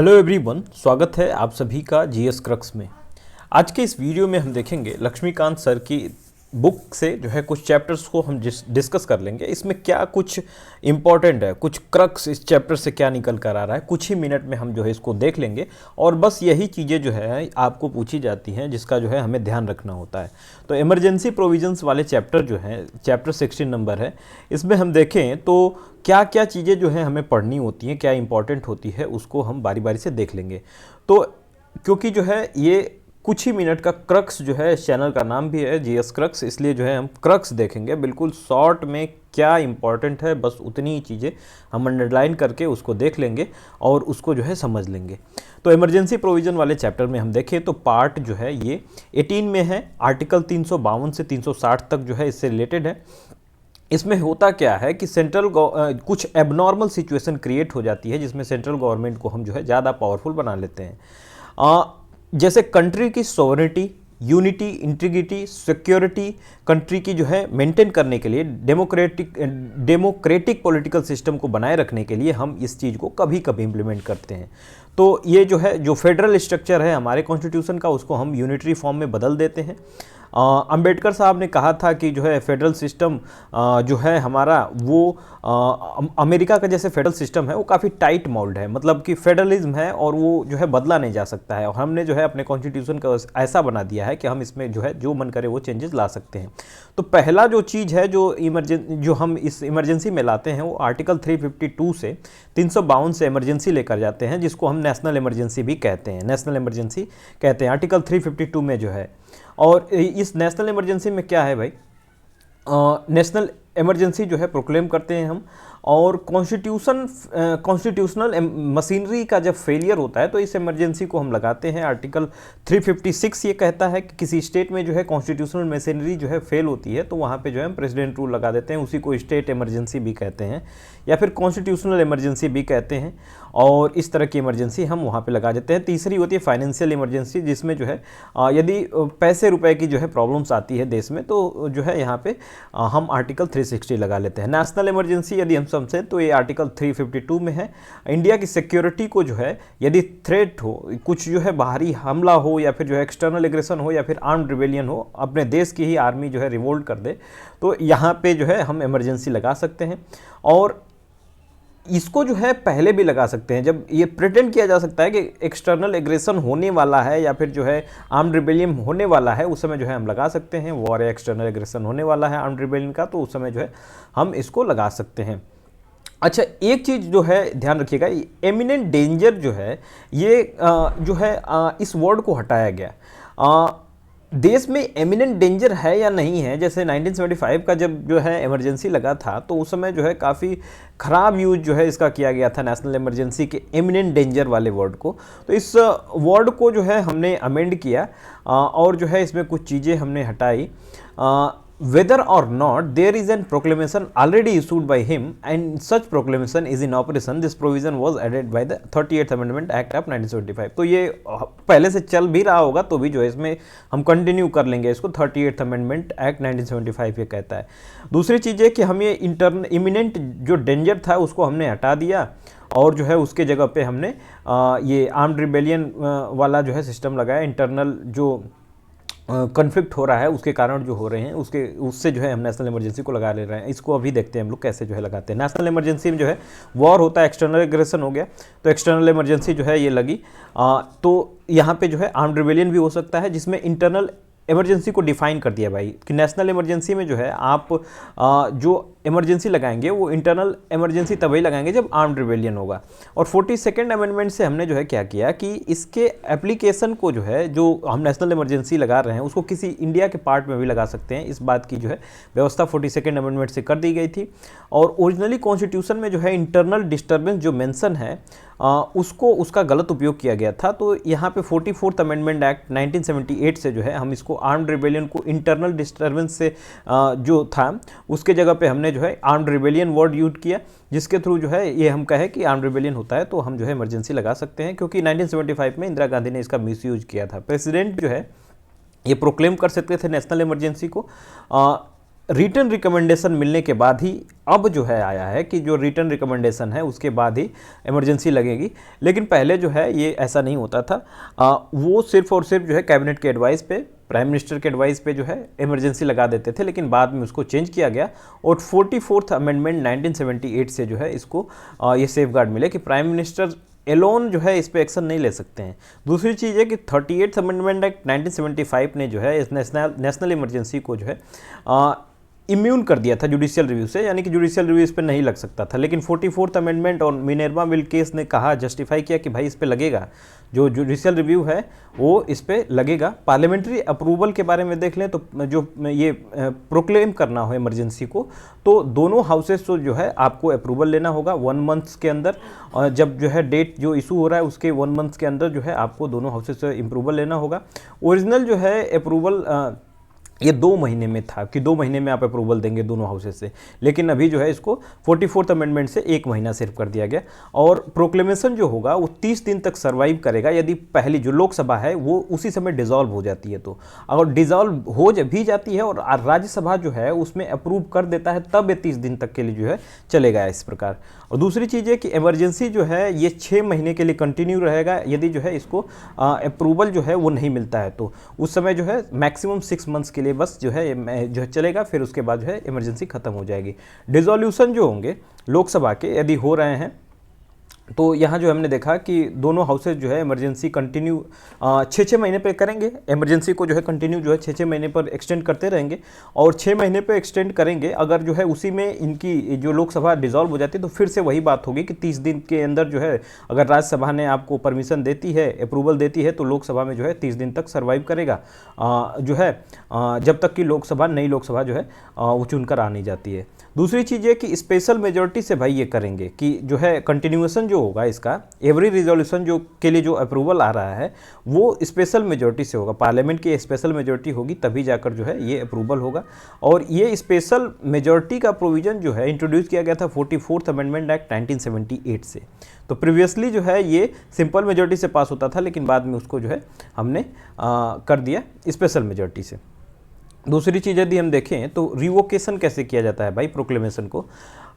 Hello everyone, स्वागत है आप सभी का जीएस क्रक्स में। आज के इस वीडियो में हम देखेंगे लक्ष्मीकांत सर की बुक से जो है कुछ चैप्टर्स को हम डिस्कस कर लेंगे। इसमें क्या कुछ इम्पॉर्टेंट है, कुछ क्रक्स इस चैप्टर से क्या निकल कर आ रहा है, कुछ ही मिनट में हम जो है इसको देख लेंगे। और बस यही चीज़ें जो है आपको पूछी जाती हैं जिसका जो है हमें ध्यान रखना होता है। तो इमरजेंसी प्रोविजंस वाले चैप्टर जो है चैप्टर 16 नंबर है, इसमें हम देखें तो क्या क्या चीज़ें जो है हमें पढ़नी होती हैं, क्या इंपॉर्टेंट होती है, उसको हम बारी बारी से देख लेंगे। तो क्योंकि जो है ये कुछ ही मिनट का क्रक्स जो है, इस चैनल का नाम भी है जीएस क्रक्स, इसलिए जो है हम क्रक्स देखेंगे बिल्कुल शॉर्ट में। क्या इंपॉर्टेंट है बस उतनी ही चीज़ें हम अंडरलाइन करके उसको देख लेंगे और उसको जो है समझ लेंगे। तो इमरजेंसी प्रोविज़न वाले चैप्टर में हम देखें तो पार्ट जो है ये 18 में है, आर्टिकल 352 से 360 तक जो है इससे रिलेटेड है। इसमें होता क्या है कि कुछ एबनॉर्मल सिचुएशन क्रिएट हो जाती है जिसमें सेंट्रल गवर्नमेंट को हम जो है ज़्यादा पावरफुल बना लेते हैं। जैसे कंट्री की sovereignty, unity, integrity, security country की जो है मेंटेन करने के लिए, डेमोक्रेटिक पॉलिटिकल सिस्टम को बनाए रखने के लिए हम इस चीज़ को कभी कभी इम्प्लीमेंट करते हैं। तो ये जो है जो फेडरल स्ट्रक्चर है हमारे कॉन्स्टिट्यूशन का, उसको हम यूनिटरी फॉर्म में बदल देते हैं। अंबेडकर साहब ने कहा था कि जो है फेडरल सिस्टम जो है हमारा वो अमेरिका का जैसे फेडरल सिस्टम है वो काफ़ी टाइट मोल्ड है, मतलब कि फेडरलिज्म है और वो जो है बदला नहीं जा सकता है। और हमने जो है अपने कॉन्स्टिट्यूशन का ऐसा बना दिया है कि हम इसमें जो है जो मन करे वो चेंजेस ला सकते हैं। तो पहला जो चीज़ है जो हम इस इमरजेंसी में लाते हैं वो आर्टिकल 352 से 352 से इमरजेंसी लेकर जाते हैं, जिसको हम नेशनल इमरजेंसी भी कहते हैं, नेशनल इमरजेंसी कहते हैं आर्टिकल 352 में जो है। और इस नेशनल इमरजेंसी में क्या है भाई, नेशनल इमरजेंसी जो है प्रोक्लेम करते हैं हम। और कॉन्स्टिट्यूशनल मशीनरी का जब फेलियर होता है तो इस इमरजेंसी को हम लगाते हैं। आर्टिकल 356 ये कहता है कि किसी स्टेट में जो है कॉन्स्टिट्यूशनल मशीनरी जो है फेल होती है तो वहाँ पे जो है हम प्रेसिडेंट रूल लगा देते हैं, उसी को स्टेट इमरजेंसी भी कहते हैं या फिर कॉन्स्टिट्यूशनल इमरजेंसी भी कहते हैं। और इस तरह की इमरजेंसी हम वहाँ पे लगा देते हैं। तीसरी होती है फाइनेंशियल इमरजेंसी, जिसमें जो है यदि पैसे रुपए की जो है प्रॉब्लम्स आती है देश में तो जो है यहाँ पे हम आर्टिकल 360 लगा लेते हैं। नेशनल इमरजेंसी यदि हम समझें तो ये आर्टिकल 352 में है। इंडिया की सिक्योरिटी को जो है यदि थ्रेट हो, कुछ जो है बाहरी हमला हो या फिर जो है एक्सटर्नल एग्रेशन हो या फिर आर्म्ड रिबेलियन हो, अपने देश की ही आर्मी जो है रिवोल्ट कर दे, तो यहाँ पे जो है हम इमरजेंसी लगा सकते हैं। और इसको जो है पहले भी लगा सकते हैं जब ये प्रिटेंड किया जा सकता है कि एक्सटर्नल एग्रेशन होने वाला है या फिर जो है आर्म्ड रिबेलियन होने वाला है, उस समय जो है हम लगा सकते हैं। वॉर या एक्सटर्नल एग्रेशन होने वाला है आर्म्ड रिबेलियन का, तो उस समय जो है हम इसको लगा सकते हैं। अच्छा, एक चीज़ जो है ध्यान रखिएगा, एमिनेंट डेंजर जो है ये जो है इस वर्ड को हटाया गया। देश में एमिनेंट डेंजर है या नहीं है, जैसे 1975 का जब जो है इमरजेंसी लगा था तो उस समय जो है काफ़ी ख़राब यूज जो है इसका किया गया था, नेशनल इमरजेंसी के एमिनेंट डेंजर वाले वर्ड को। तो इस वर्ड को जो है हमने अमेंड किया और जो है इसमें कुछ चीज़ें हमने हटाई। Whether or not there is an proclamation already issued by him and such proclamation is in operation, this provision was added by the 38th Amendment Act of 1975। तो ये पहले से चल भी रहा होगा तो भी जो है इसमें हम कंटिन्यू कर लेंगे इसको। 38th Amendment Act 1975 ये कहता है। दूसरी चीज़ है कि हम ये इमिनेंट जो डेंजर था उसको हमने हटा दिया और जो है उसके जगह पे हमने ये आर्म्ड रिबेलियन वाला जो है सिस्टम लगाया। इंटरनल जो कन्फ्लिक्ट हो रहा है उसके कारण जो हो रहे हैं उससे जो है हम नेशनल इमरजेंसी को लगा ले रहे हैं। इसको अभी देखते हैं हम लोग कैसे जो है लगाते हैं। नेशनल इमरजेंसी में जो है वॉर होता है, एक्सटर्नल एग्रेशन हो गया तो एक्सटर्नल इमरजेंसी जो है ये लगी। तो यहाँ पे जो है आर्म्ड रिबेलियन भी हो सकता है, जिसमें इंटरनल इमरजेंसी को डिफाइन कर दिया भाई कि नेशनल इमरजेंसी में जो है आप जो इमरजेंसी लगाएंगे वो इंटरनल इमरजेंसी तभी लगाएंगे जब आर्म्ड रिबेलियन होगा। और 42nd अमेंडमेंट से हमने जो है क्या किया कि इसके एप्लीकेशन को जो है जो हम नेशनल इमरजेंसी लगा रहे हैं उसको किसी इंडिया के पार्ट में भी लगा सकते हैं, इस बात की जो है व्यवस्था 42nd अमेंडमेंट से कर दी गई थी। और ओरिजिनली कॉन्स्टिट्यूशन में जो है इंटरनल डिस्टर्बेंस जो मेंशन है उसका गलत उपयोग किया गया था। तो यहाँ पे 44th अमेंडमेंट एक्ट 1978 से जो है हम इसको आर्म्ड रिबेलियन को इंटरनल डिस्टर्बेंस से जो था उसके जगह पे हमने जो है आर्म्ड रिबेलियन वर्ड यूज किया, जिसके थ्रू जो है ये हम कहे कि आर्म्ड रिबेलियन होता है तो हम जो है इमरजेंसी लगा सकते हैं। क्योंकि 1975 में इंदिरा गांधी ने इसका मिसयूज किया था। प्रेसिडेंट जो है ये प्रोक्लेम कर सकते थे नेशनल इमरजेंसी को। रिटर्न रिकमेंडेशन मिलने के बाद ही अब जो है आया है कि जो रिटर्न रिकमेंडेशन है उसके बाद ही इमरजेंसी लगेगी। लेकिन पहले जो है ये ऐसा नहीं होता था, वो सिर्फ और सिर्फ जो है कैबिनेट के एडवाइस पे, प्राइम मिनिस्टर के एडवाइस पे जो है इमरजेंसी लगा देते थे। लेकिन बाद में उसको चेंज किया गया और 44th अमेंडमेंट 1978 से जो है इसको ये सेफगार्ड मिले कि प्राइम मिनिस्टर एलोन जो है इस पे एक्शन नहीं ले सकते हैं। दूसरी चीज़ है कि 38th अमेंडमेंट एक्ट 1975 ने जो है इस नेशनल इमरजेंसी को जो है इम्यून कर दिया था जुडिशियल रिव्यू से, यानी कि जुडिशियल रिव्यू इस पे नहीं लग सकता था। लेकिन 44th अमेंडमेंट और मिनेर्वा बिल केस ने कहा, जस्टिफाई किया कि भाई इस पे लगेगा, जो जुडिशियल रिव्यू है वो इस पे लगेगा। पार्लियामेंट्री अप्रूवल के बारे में देख लें तो जो ये प्रोक्लेम करना हो इमरजेंसी को, तो दोनों हाउसेस को जो है आपको अप्रूवल लेना होगा 1 मंथ के अंदर। और जब जो है डेट जो इशू हो रहा है उसके 1 मंथ के अंदर जो है आपको दोनों हाउसेस से अप्रूवल लेना होगा। ओरिजिनल जो है अप्रूवल ये 2 महीने में था कि 2 महीने में आप अप्रूवल देंगे दोनों हाउसेस से, लेकिन अभी जो है इसको 44th अमेंडमेंट से 1 महीना सिर्फ कर दिया गया। और प्रोक्लेमेशन जो होगा वो 30 दिन तक सर्वाइव करेगा यदि पहली जो लोकसभा है वो उसी समय डिसॉल्व हो जाती है। तो अगर डिसॉल्व हो भी जाती है और राज्यसभा जो है उसमें अप्रूव कर देता है तब ये 30 दिन तक के लिए जो है चलेगा इस प्रकार। और दूसरी चीज़ है कि इमरजेंसी जो है ये 6 महीने के लिए कंटिन्यू रहेगा यदि जो है इसको अप्रूवल जो है वो नहीं मिलता है, तो उस समय जो है मैक्सिमम 6 मंथ्स के लिए बस जो है चलेगा, फिर उसके बाद जो है इमरजेंसी खत्म हो जाएगी। डिसॉल्यूशन जो होंगे लोकसभा के यदि हो रहे हैं तो यहाँ जो हमने देखा कि दोनों हाउसेज जो है इमरजेंसी कंटिन्यू 6-6 महीने पे करेंगे, इमरजेंसी को जो है कंटिन्यू जो है 6-6 महीने पर एक्सटेंड करते रहेंगे और 6 महीने पे एक्सटेंड करेंगे। अगर जो है उसी में इनकी जो लोकसभा डिसॉल्व हो जाती है तो फिर से वही बात होगी कि 30 दिन के अंदर जो है अगर राज्यसभा ने आपको परमिशन देती है, अप्रूवल देती है, तो लोकसभा में जो है 30 दिन तक सर्वाइव करेगा जो है जब तक कि लोकसभा नई लोकसभा जो है वो चुनकर आ नहीं जाती है। दूसरी चीज़ है कि स्पेशल मेजॉरिटी से भाई ये करेंगे कि जो है कंटिन्यूएशन जो होगा इसका, एवरी रिजोल्यूशन जो के लिए जो अप्रूवल आ रहा है वो स्पेशल मेजॉरिटी से होगा, पार्लियामेंट की स्पेशल मेजॉरिटी होगी तभी जाकर जो है ये अप्रूवल होगा। और ये स्पेशल मेजॉरिटी का प्रोविज़न जो है इंट्रोड्यूस किया गया था 44th अमेंडमेंट एक्ट 1978 से। तो प्रीवियसली जो है ये सिंपल मेजॉरिटी से पास होता था, लेकिन बाद में उसको जो है हमने कर दिया स्पेशल मेजॉरिटी से। दूसरी चीज़ यदि हम देखें तो रिवोकेशन कैसे किया जाता है भाई प्रोक्लेमेशन को।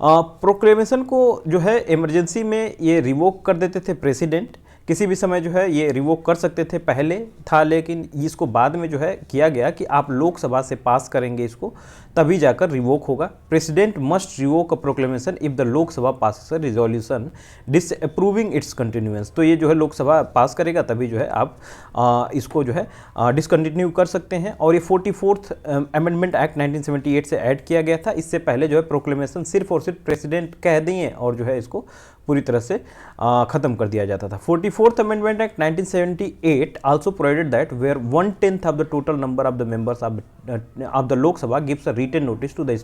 प्रोक्लेमेशन को जो है इमरजेंसी में ये रिवोक कर देते थे प्रेसिडेंट, किसी भी समय जो है ये रिवोक कर सकते थे, पहले था, लेकिन इसको बाद में जो है किया गया कि आप लोकसभा से पास करेंगे इसको तभी जाकर रिवोक होगा। President must revoke a proclamation if the Lok Sabha pass a resolution disapproving it's continuance. तो ये जो है लोकसभा पास करेगा तभी जो है आप इसको जो है डिसकंटिन्यू कर सकते हैं। और ये 44th अमेंडमेंट एक्ट 1978 से ऐड किया गया था। इससे पहले जो है प्रोक्लेमेशन सिर्फ और सिर्फ प्रेसिडेंट कह दिए और जो है इसको पूरी तरह से ख़त्म कर दिया जाता था। 44th amendment act 1978 also provided that where 1/10 of the total number of the members of the Lok Sabha gives a written notice to the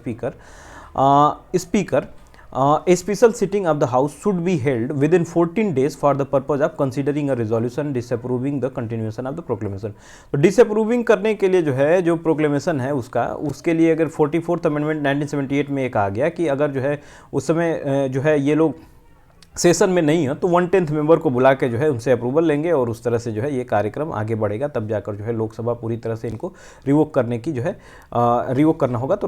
speaker a special sitting of the house should be held within 14 days for the purpose of considering a resolution disapproving the continuation of the proclamation। तो disapproving करने के लिए जो है जो proclamation है उसके लिए अगर 44th अमेंडमेंट 1978 में एक आ गया कि अगर जो है उस समय जो है ये लोग सेशन में नहीं है तो 1/10 मेंबर को बुला के जो है उनसे अप्रूवल लेंगे और उस तरह से जो है ये कार्यक्रम आगे बढ़ेगा, तब जाकर जो है लोकसभा पूरी तरह से इनको रिवोक करने की जो है रिवोक करना होगा तो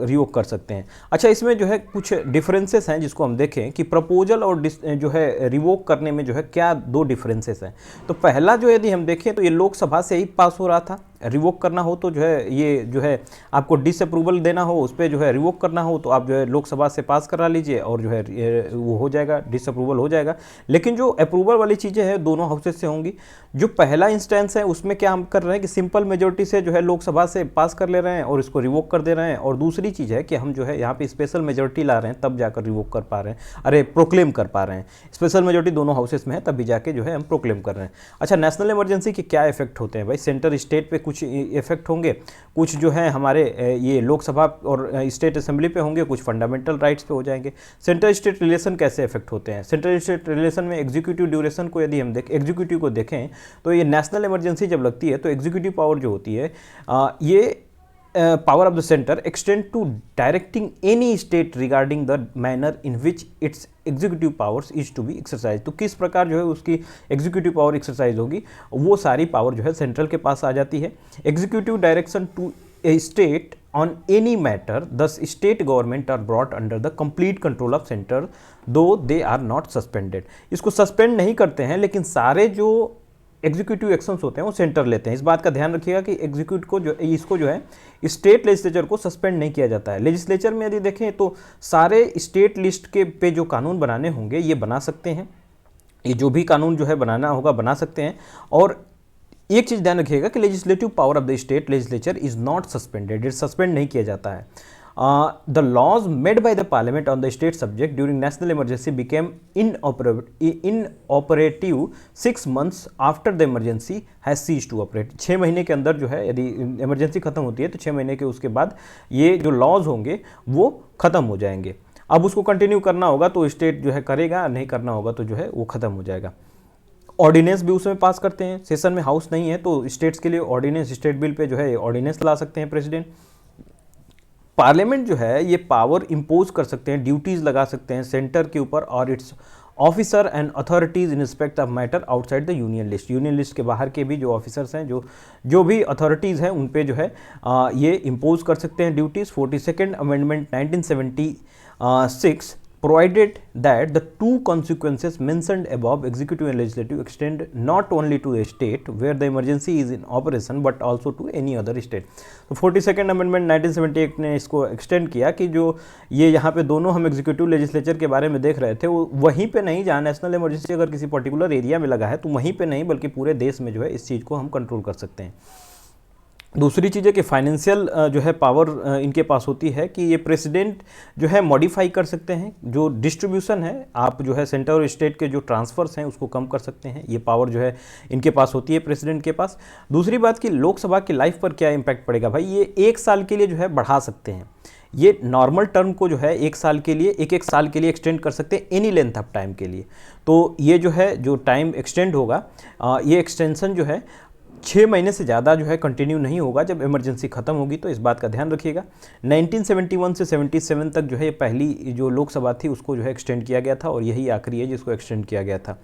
रिवोक कर सकते हैं। अच्छा, इसमें जो है कुछ डिफरेंसेस हैं जिसको हम देखें कि प्रपोजल और जो है रिवोक करने में जो है क्या 2 डिफरेंसेस हैं। तो पहला जो यदि हम देखें तो ये लोकसभा से ही पास हो रहा था, रिवोक करना हो तो जो है ये जो है आपको डिसअप्रूवल देना हो उस पर जो है रिवोक करना हो तो आप जो है लोकसभा से पास करा लीजिए और जो है वो हो जाएगा, डिसअप्रूवल हो जाएगा। लेकिन जो अप्रूवल वाली चीज़ें हैं दोनों हाउसेस से होंगी। जो पहला इंस्टेंस है उसमें क्या हम कर रहे हैं कि सिंपल मेजोरिटी से जो है लोकसभा से पास कर ले रहे हैं और इसको रिवोक कर दे रहे हैं। और दूसरी चीज़ है कि हम जो है यहाँ पे स्पेशल मेजोरिटी ला रहे हैं तब जाकर रिवोक कर पा रहे हैं, अरे प्रोक्लेम कर पा रहे हैं। स्पेशल मेजोरिटी दोनों हाउसेस में है तभी जाके जो है हम प्रोक्लेम कर रहे हैं। अच्छा, नेशनल इमरजेंसी के क्या इफेक्ट होते हैं भाई? सेंटर स्टेट पे कुछ इफेक्ट होंगे, कुछ जो है हमारे ये लोकसभा और स्टेट असेंबली पे होंगे, कुछ फंडामेंटल राइट्स पे हो जाएंगे। सेंट्रल स्टेट रिलेशन कैसे इफेक्ट होते हैं? सेंट्रल स्टेट रिलेशन में एग्जीक्यूटिव ड्यूरेशन को यदि हम एग्जीक्यूटिव को देखें तो ये नेशनल इमरजेंसी जब लगती है तो एग्जीक्यूटिव पावर जो होती है ये power of the center extend to directing any state regarding the manner in which its executive powers is to be exercised। तो किस प्रकार जो है उसकी एग्जीक्यूटिव पावर एक्सरसाइज होगी वो सारी पावर जो है सेंट्रल के पास आ जाती है। Executive direction to a state on any matter the state government are brought under the complete control of center though they are not suspended। इसको सस्पेंड नहीं करते हैं लेकिन सारे जो एग्जीक्यूटिव एक्शंस होते हैं वो सेंटर लेते हैं। इस बात का ध्यान रखिएगा कि एग्जीक्यूटिव को जो इसको जो है स्टेट लेजिस्लेचर को सस्पेंड नहीं किया जाता है। लेजिस्लेचर में यदि देखें तो सारे स्टेट लिस्ट के पे जो कानून बनाने होंगे ये बना सकते हैं, ये जो भी कानून जो है बनाना होगा बना सकते हैं। और एक चीज़ ध्यान रखिएगा कि legislative power of the state legislature is not suspended, suspend नहीं किया जाता है। The laws made by the parliament on the state subject during national emergency became inoperative 6 months after the emergency has cease to operate. 6 महीने के अंदर जो है यदि इमरजेंसी खत्म होती है तो 6 महीने के उसके बाद ये जो लॉज होंगे वो खत्म हो जाएंगे। अब उसको कंटिन्यू करना होगा तो स्टेट जो है करेगा, नहीं करना होगा तो जो है वो खत्म हो जाएगा। ऑर्डिनेंस भी उसमें पास करते हैं। सेशन में हाउस नहीं है तो स्टेट्स के लिए ऑर्डिनेंस, स्टेट बिल पे जो है ऑर्डिनेंस ला सकते हैं प्रेसिडेंट। पार्लियामेंट जो है ये पावर इंपोज कर सकते हैं, ड्यूटीज लगा सकते हैं सेंटर के ऊपर और it's officer and authorities in respect of matter outside the union list. Union list के बाहर के भी जो ऑफिसर्स हैं, जो भी अथॉरिटीज़ हैं उन पे जो है ये इंपोज कर सकते हैं duties. 42nd amendment 1976 provided that the two consequences mentioned above, executive and legislative, extend not only to a state where the emergency is in operation but also to any other state। तो 42nd amendment 1978 ने इसको extend किया कि जो ये यहाँ पे दोनों हम एग्जीक्यूटिव लेजिस्लेचर के बारे में देख रहे थे वो वहीं पे नहीं, जहाँ नेशनल इमरजेंसी अगर किसी पर्टिकुलर एरिया में लगा है तो वहीं पे नहीं बल्कि पूरे देश में जो है इस चीज़ को हम कंट्रोल कर सकते हैं। दूसरी चीज़ है कि फाइनेंशियल जो है पावर इनके पास होती है कि ये प्रेसिडेंट जो है मॉडिफाई कर सकते हैं, जो डिस्ट्रीब्यूशन है आप जो है सेंटर और स्टेट के जो ट्रांसफर्स हैं उसको कम कर सकते हैं। ये पावर जो है इनके पास होती है प्रेसिडेंट के पास। दूसरी बात कि लोकसभा की लाइफ पर क्या इम्पैक्ट पड़ेगा भाई, ये 1 साल के लिए जो है बढ़ा सकते हैं। ये नॉर्मल टर्म को जो है 1 साल के लिए, एक साल के लिए एक्सटेंड कर सकते हैं एनी लेंथ ऑफ टाइम के लिए। तो ये जो है जो टाइम एक्सटेंड होगा ये एक्सटेंशन जो है 6 महीने से ज़्यादा जो है कंटिन्यू नहीं होगा जब इमरजेंसी खत्म होगी, तो इस बात का ध्यान रखिएगा। 1971 से 77 तक जो है पहली जो लोकसभा थी उसको जो है एक्सटेंड किया गया था और यही आखिरी है जिसको एक्सटेंड किया गया था।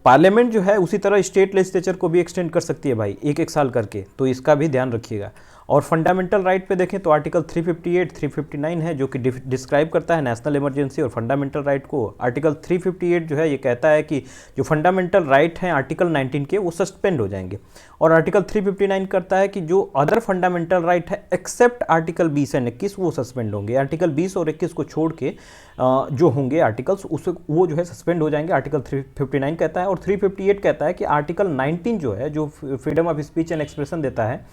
पार्लियामेंट जो है उसी तरह स्टेट लेजिस्लेचर को भी एक्सटेंड कर सकती है भाई 1-1 साल करके, तो इसका भी ध्यान रखिएगा। और फंडामेंटल राइट पे देखें तो आर्टिकल 358, 359 है जो कि डिस्क्राइब करता है नेशनल इमरजेंसी और फंडामेंटल राइट को। आर्टिकल 358 जो है ये कहता है कि जो फंडामेंटल राइट हैं आर्टिकल 19 के वो सस्पेंड हो जाएंगे। और आर्टिकल 359 करता है कि जो अदर फंडामेंटल राइट है एक्सेप्ट आर्टिकल 20 एंड 21 वो सस्पेंड होंगे। आर्टिकल 20 और 21 को छोड़ के जो होंगे आर्टिकल्स उससे वो जो है सस्पेंड हो जाएंगे, आर्टिकल 359 कहता है। और 358 कहता है कि आर्टिकल 19 जो है जो freedom of speech and expression देता है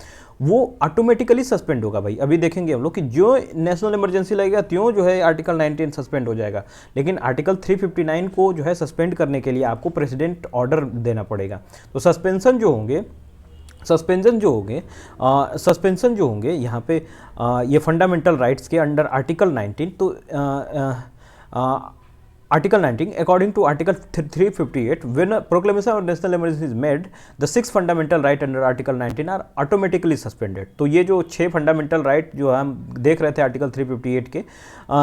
वो ऑटोमेटिकली सस्पेंड होगा भाई। अभी देखेंगे हम लोग कि जो नेशनल इमरजेंसी लगेगा त्यों जो है आर्टिकल 19 सस्पेंड हो जाएगा, लेकिन आर्टिकल 359 को जो है सस्पेंड करने के लिए आपको प्रेसिडेंट ऑर्डर देना पड़ेगा। तो सस्पेंशन जो होंगे यहाँ पे ये फंडामेंटल राइट्स के अंडर आर्टिकल 19, तो Article 19, according to Article 358, when a proclamation of national emergency is made, the 6 fundamental right under Article 19 are automatically suspended। तो ये जो 6 फंडामेंटल राइट जो हम देख रहे थे आर्टिकल 358 के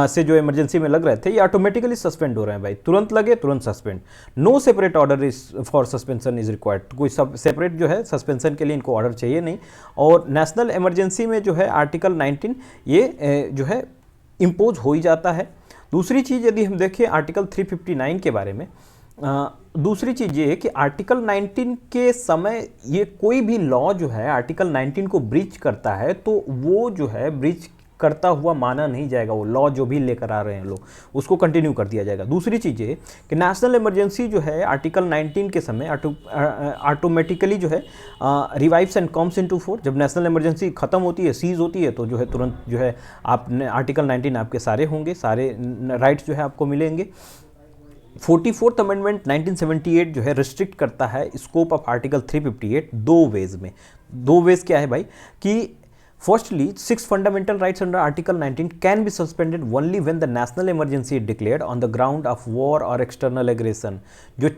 से जो इमरजेंसी में लग रहे थे ये ऑटोमेटिकली सस्पेंड हो रहे हैं भाई, तुरंत लगे तुरंत suspend. No separate order is for suspension is required, कोई सब सेपरेट जो है सस्पेंशन के लिए इनको ऑर्डर चाहिए नहीं। और नेशनल इमरजेंसी में जो है आर्टिकल 19 ये जो है इम्पोज हो ही जाता है। दूसरी चीज़ यदि हम देखें आर्टिकल 359 के बारे में, दूसरी चीज़ ये है कि आर्टिकल 19 के समय ये कोई भी लॉ जो है आर्टिकल 19 को ब्रीच करता है तो वो जो है ब्रीच करता हुआ माना नहीं जाएगा। वो लॉ जो भी लेकर आ रहे हैं लोग उसको कंटिन्यू कर दिया जाएगा। दूसरी चीज़ ये कि नेशनल इमरजेंसी जो है आर्टिकल 19 के समय ऑटोमेटिकली जो है revives and comes into force. जब नेशनल इमरजेंसी खत्म होती है, सीज होती है, तो जो है तुरंत जो है आपने आर्टिकल 19 आपके सारे होंगे, सारे राइट्स जो है आपको मिलेंगे। 44th अमेंडमेंट 1978 जो है रिस्ट्रिक्ट करता है स्कोप ऑफ आर्टिकल 358 दो वेज में। दो वेज क्या है भाई कि Firstly, 6 fundamental rights under Article 19 can be suspended only when the national emergency is declared on the ground of war or external aggression। जो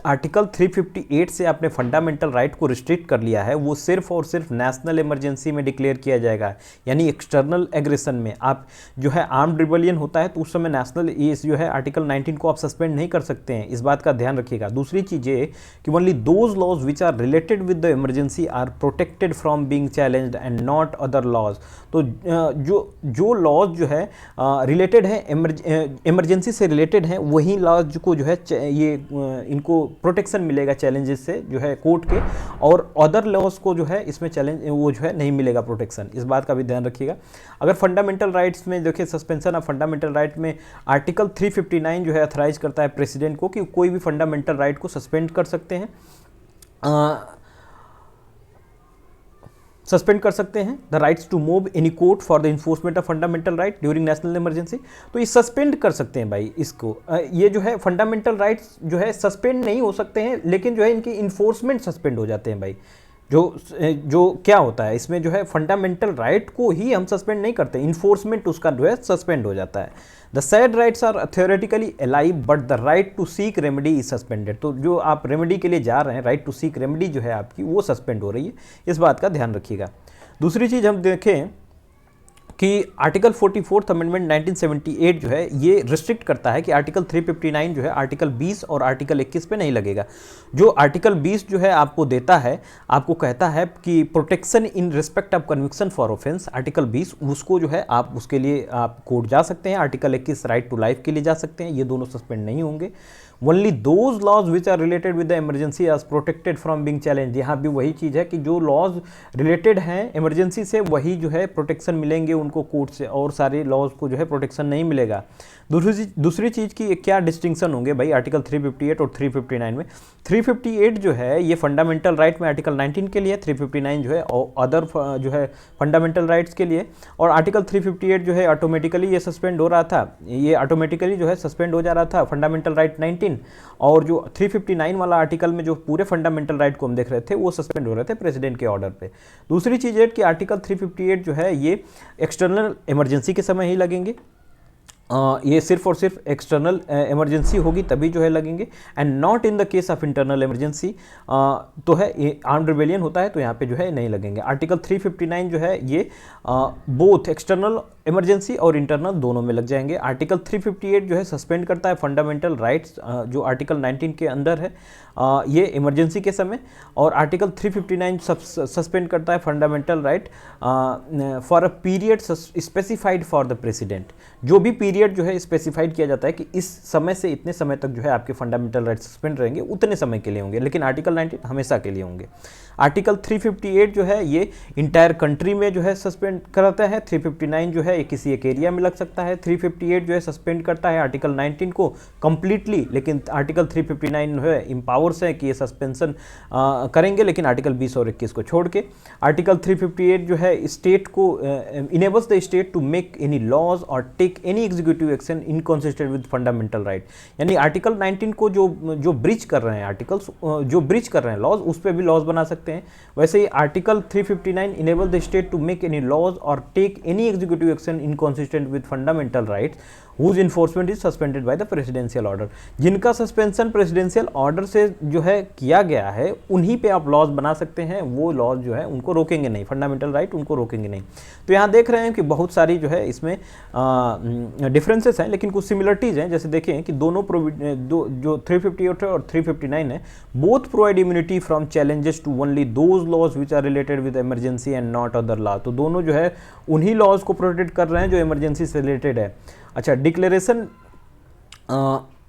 आर्टिकल 358 से आपने फंडामेंटल राइट को रिस्ट्रिक्ट कर लिया है, वो सिर्फ और सिर्फ नेशनल इमरजेंसी में डिक्लेयर किया जाएगा, यानी एक्सटर्नल एग्रेशन में। आप जो है आर्म्ड रिबेलियन होता है तो उस समय नेशनल इस जो है आर्टिकल 19 को आप सस्पेंड नहीं कर सकते हैं, इस बात का ध्यान रखिएगा। दूसरी चीज़ ये कि only those laws which are related with the emergency are protected from being challenged and not other laws. तो जो लॉज जो है रिलेटेड है इमरजेंसी से रिलेटेड हैं, वही लॉज को जो है ये इनको प्रोटेक्शन मिलेगा चैलेंजेस से जो है कोर्ट के, और अदर लॉज को जो है इसमें चैलेंज वो जो है नहीं मिलेगा प्रोटेक्शन, इस बात का भी ध्यान रखिएगा। अगर फंडामेंटल राइट्स में देखिए सस्पेंशन ऑफ फंडामेंटल राइट में आर्टिकल 359 जो है अथराइज करता है प्रेसिडेंट को कि कोई भी फंडामेंटल राइट को सस्पेंड कर सकते हैं, सस्पेंड कर सकते हैं the rights to move any court for the enforcement of fundamental right during national emergency. तो ये सस्पेंड कर सकते हैं भाई इसको, ये जो है फंडामेंटल राइट्स जो है सस्पेंड नहीं हो सकते हैं, लेकिन जो है इनकी इन्फोर्समेंट सस्पेंड हो जाते हैं भाई। जो क्या होता है इसमें जो है फंडामेंटल राइट को ही हम सस्पेंड नहीं करते, इन्फोर्समेंट उसका जो है सस्पेंड हो जाता है। The said rights are theoretically alive but the right to seek remedy is suspended. तो जो आप रेमेडी के लिए जा रहे हैं, राइट टू सीक रेमेडी जो है आपकी वो सस्पेंड हो रही है, इस बात का ध्यान रखिएगा। दूसरी चीज़ हम देखें कि आर्टिकल 44th अमेंडमेंट 1978 जो है ये रिस्ट्रिक्ट करता है कि आर्टिकल 359 जो है आर्टिकल 20 और आर्टिकल 21 पे नहीं लगेगा। जो आर्टिकल 20 जो है आपको देता है, आपको कहता है कि protection in respect of conviction for offence, article 20 उसको जो है आप उसके लिए आप कोर्ट जा सकते हैं। आर्टिकल 21 राइट टू लाइफ के लिए जा सकते हैं, ये दोनों सस्पेंड नहीं होंगे। Only those laws which are related with the emergency are protected from being challenge. यहाँ भी वही चीज़ है कि जो लॉज रिलेटेड हैं इमरजेंसी से वही जो है प्रोटेक्शन मिलेंगे उनको कोर्ट से, और सारे लॉज को जो है प्रोटेक्शन नहीं मिलेगा। दूसरी चीज़ की क्या डिस्टिंक्शन होंगे भाई आर्टिकल 358 और 359 में। 358 जो है ये फंडामेंटल राइट में आर्टिकल 19 के लिए, 359 जो है और अदर जो है फंडामेंटल राइट्स के लिए। और आर्टिकल 358 जो है ऑटोमेटिकली ये सस्पेंड हो रहा था, ये ऑटोमेटिकली जो है सस्पेंड हो जा रहा था फंडामेंटल राइट 19, और जो 359 वाला आर्टिकल में जो पूरे फंडामेंटल राइट को हम देख रहे थे वो सस्पेंड हो रहे थे प्रेसिडेंट के ऑर्डर पे। दूसरी चीज़ है कि आर्टिकल 358 जो है ये एक्सटर्नल इमरजेंसी के समय ही लगेंगे, ये सिर्फ और सिर्फ एक्सटर्नल इमरजेंसी होगी तभी जो है लगेंगे, and not in the case of internal emergency. तो है ये आर्म्ड रिबेलियन होता है तो यहाँ पे जो है नहीं लगेंगे। आर्टिकल 359 जो है ये बोथ एक्सटर्नल इमरजेंसी और इंटरनल दोनों में लग जाएंगे। आर्टिकल 358 जो है सस्पेंड करता है फंडामेंटल राइट्स जो आर्टिकल 19 के अंदर है ये इमरजेंसी के समय, और आर्टिकल 359 सस्पेंड करता है fundamental right for a period specified for the president. जो भी पीरियड जो है स्पेसिफाइड किया जाता है कि इस समय से इतने समय तक जो है आपके फंडामेंटल राइट सस्पेंड रहेंगे, उतने समय के लिए होंगे, लेकिन आर्टिकल 19 हमेशा के लिए होंगे। आर्टिकल 358 जो है ये इंटायर कंट्री में जो है सस्पेंड कराता है, 359 जो है ये किसी एक एरिया में लग सकता है, 358 जो है सस्पेंड करता है आर्टिकल 19 को कंप्लीटली, लेकिन आर्टिकल 359 जो है इम्पावर्स है कि ये सस्पेंशन करेंगे, लेकिन आर्टिकल 20 और 21 को छोड़ के। आर्टिकल 358 जो है स्टेट को enables the state to make any laws और take any executive action inconsistent with fundamental right. यानी आर्टिकल 19 को जो ब्रीच कर रहे हैं आर्टिकल्स, जो ब्रीच कर रहे हैं लॉज, उस पर भी लॉज बना सकते हैं। वैसे ही article 359 enable the state to make any laws और take any executive action inconsistent with fundamental rights whose enforcement is suspended by the presidential order। जिनका सस्पेंशन प्रेसिडेंशियल ऑर्डर से जो है किया गया है उन्हीं पे आप लॉज बना सकते हैं, वो लॉज जो है उनको रोकेंगे नहीं, फंडामेंटल राइट उनको रोकेंगे नहीं। तो यहाँ देख रहे हैं कि बहुत सारी जो है इसमें डिफरेंसेस हैं, लेकिन कुछ सिमिलरिटीज़ हैं। जैसे देखें कि दोनों जो 358 और 359 है, both provide immunity from challenges to only those laws which are related with emergency and not other law. तो दोनों जो है उन्हीं लॉज को प्रोटेक्ट कर रहे हैं जो इमरजेंसी से रिलेटेड है। अच्छा, डिक्लेरेशन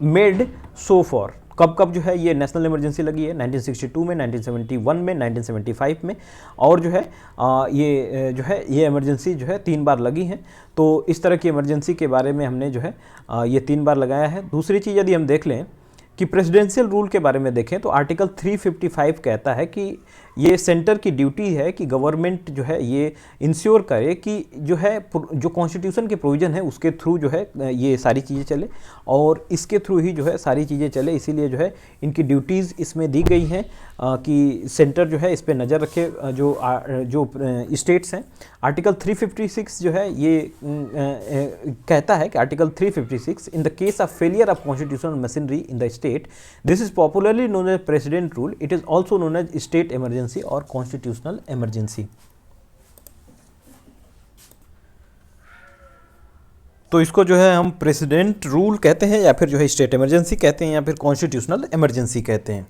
मेड सो फॉर कब जो है ये नेशनल इमरजेंसी लगी है 1962 में, 1971 में, 1975 में, और जो है ये जो है ये इमरजेंसी जो है 3 बार लगी हैं। तो इस तरह की इमरजेंसी के बारे में हमने जो है ये 3 बार लगाया है। दूसरी चीज़ यदि हम देख लें कि प्रेसिडेंशियल रूल के बारे में देखें तो आर्टिकल 355 कहता है कि ये सेंटर की ड्यूटी है कि गवर्नमेंट जो है ये इंश्योर करे कि जो है जो कॉन्स्टिट्यूशन के प्रोविज़न है उसके थ्रू जो है ये सारी चीज़ें चले, और इसके थ्रू ही जो है सारी चीज़ें चले। इसीलिए जो है इनकी ड्यूटीज़ इसमें दी गई हैं कि सेंटर जो है इस पर नज़र रखे जो स्टेट्स हैं। आर्टिकल 356 जो है ये कहता है कि article 356 in the case of failure of constitutional machinery in the state, this is popularly known as president rule, it is also known as state emergency और कॉन्स्टिट्यूशनल इमरजेंसी। तो इसको जो है हम प्रेसिडेंट रूल कहते हैं, या फिर जो है स्टेट इमरजेंसी कहते हैं, या फिर कॉन्स्टिट्यूशनल इमरजेंसी कहते हैं।